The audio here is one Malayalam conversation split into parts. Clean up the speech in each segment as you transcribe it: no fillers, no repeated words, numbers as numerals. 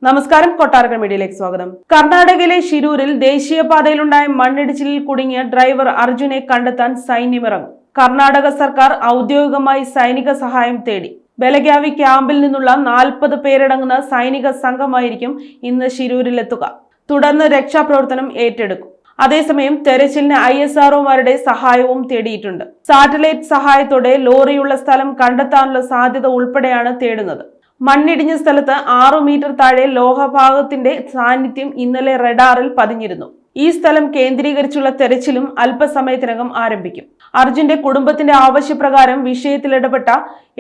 നമസ്കാരം, കൊട്ടാരക്കര മീഡിയയിലേക്ക് സ്വാഗതം. കർണാടകയിലെ ഷിരൂരിൽ ദേശീയപാതയിലുണ്ടായ മണ്ണിടിച്ചിലിൽ കുടുങ്ങിയ ഡ്രൈവർ അർജുനെ കണ്ടെത്താൻ സൈന്യമിറങ്ങും. കർണാടക സർക്കാർ ഔദ്യോഗികമായി സൈനിക സഹായം തേടി. ബെലഗാവി ക്യാമ്പിൽ നിന്നുള്ള 40 പേരടങ്ങുന്ന സൈനിക സംഘമായിരിക്കും ഇന്ന് ഷിരൂരിലെത്തുക. തുടർന്ന് രക്ഷാപ്രവർത്തനം ഏറ്റെടുക്കും. അതേസമയം തെരച്ചിലിന് ISROമാരുടെ സഹായവും തേടിയിട്ടുണ്ട്. സാറ്റലൈറ്റ് സഹായത്തോടെ ലോറിയുള്ള സ്ഥലം കണ്ടെത്താനുള്ള സാധ്യത ഉൾപ്പെടെയാണ് തേടുന്നത്. മണ്ണിടിഞ്ഞ സ്ഥലത്ത് 6 മീറ്റർ താഴെ ലോഹഭാഗത്തിന്റെ സാന്നിധ്യം ഇന്നലെ റഡാറിൽ പതിഞ്ഞിരുന്നു. ഈ സ്ഥലം കേന്ദ്രീകരിച്ചുള്ള തെരച്ചിലും അല്പസമയത്തിനകം ആരംഭിക്കും. അർജുന്റെ കുടുംബത്തിന്റെ ആവശ്യപ്രകാരം വിഷയത്തിൽ ഇടപെട്ട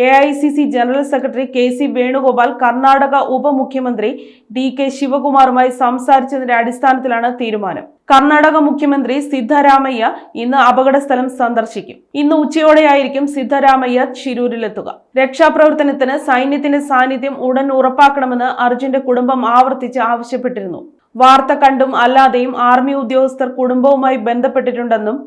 AICC general secretary KC Venugopal Karnataka ഉപമുഖ്യമന്ത്രി DK ശിവകുമാറുമായി സംസാരിച്ചതിന്റെ അടിസ്ഥാനത്തിലാണ് തീരുമാനം. കർണാടക മുഖ്യമന്ത്രി സിദ്ധരാമയ്യ ഇന്ന് അപകടസ്ഥലം സന്ദർശിക്കും. ഇന്ന് ഉച്ചയോടെയായിരിക്കും സിദ്ധരാമയ്യ ഷിരൂരിലെത്തുക. രക്ഷാപ്രവർത്തനത്തിന് സൈന്യത്തിന്റെ സാന്നിധ്യം ഉടൻ ഉറപ്പാക്കണമെന്ന് അർജുന്റെ കുടുംബം ആവർത്തിച്ച് ആവശ്യപ്പെട്ടിരുന്നു. വാർത്ത കണ്ടും അല്ലാതെയും ആർമി ഉദ്യോഗസ്ഥർ കുടുംബവുമായി ബന്ധപ്പെട്ടിട്ടുണ്ടെന്നും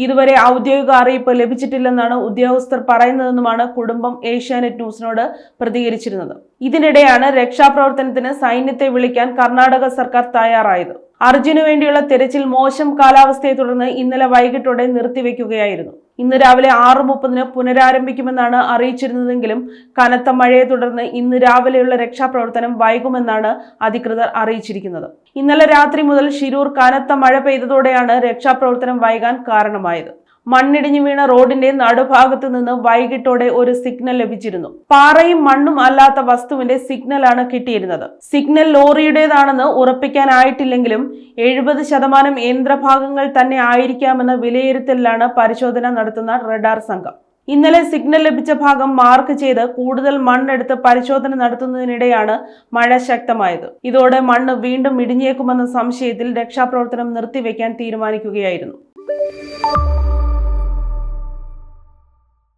ഇതുവരെ ഔദ്യോഗിക അറിയിപ്പ് ലഭിച്ചിട്ടില്ലെന്നാണ് ഉദ്യോഗസ്ഥർ പറയുന്നതെന്നുമാണ് കുടുംബം ഏഷ്യാനെറ്റ് ന്യൂസിനോട് പ്രതികരിച്ചിരുന്നത്. ഇതിനിടെയാണ് രക്ഷാപ്രവർത്തനത്തിന് സൈന്യത്തെ വിളിക്കാൻ കർണാടക സർക്കാർ തയ്യാറായത്. അർജുനു വേണ്ടിയുള്ള തെരച്ചിൽ മോശം കാലാവസ്ഥയെ തുടർന്ന് ഇന്നലെ വൈകിട്ടോടെ നിർത്തിവെക്കുകയായിരുന്നു. ഇന്ന് രാവിലെ 6:30 പുനരാരംഭിക്കുമെന്നാണ് അറിയിച്ചിരുന്നതെങ്കിലും കനത്ത മഴയെ തുടർന്ന് ഇന്ന് രാവിലെയുള്ള രക്ഷാപ്രവർത്തനം വൈകുമെന്നാണ് അധികൃതർ അറിയിച്ചിരിക്കുന്നത്. ഇന്നലെ രാത്രി മുതൽ ഷിരൂർ കനത്ത മഴ പെയ്തതോടെയാണ് രക്ഷാപ്രവർത്തനം വൈകാൻ കാരണമായത്. മണ്ണിടിഞ്ഞു വീണ റോഡിന്റെ നടുഭാഗത്ത് നിന്ന് വൈകിട്ടോടെ ഒരു സിഗ്നൽ ലഭിച്ചിരുന്നു. പാറയും മണ്ണും അല്ലാത്ത വസ്തുവിന്റെ സിഗ്നലാണ് കിട്ടിയിരുന്നത്. സിഗ്നൽ ലോറിയുടേതാണെന്ന് ഉറപ്പിക്കാനായിട്ടില്ലെങ്കിലും 70% യന്ത്രഭാഗങ്ങൾ തന്നെ ആയിരിക്കാമെന്ന വിലയിരുത്തലിലാണ് പരിശോധന നടത്തുന്ന റഡാർ സംഘം. ഇന്നലെ സിഗ്നൽ ലഭിച്ച ഭാഗം മാർക്ക് ചെയ്ത് കൂടുതൽ മണ്ണെടുത്ത് പരിശോധന നടത്തുന്നതിനിടെയാണ് മഴ ശക്തമായത്. ഇതോടെ മണ്ണ് വീണ്ടും ഇടിഞ്ഞേക്കുമെന്ന സംശയത്തിൽ രക്ഷാപ്രവർത്തനം നിർത്തിവെക്കാൻ തീരുമാനിക്കുകയായിരുന്നു.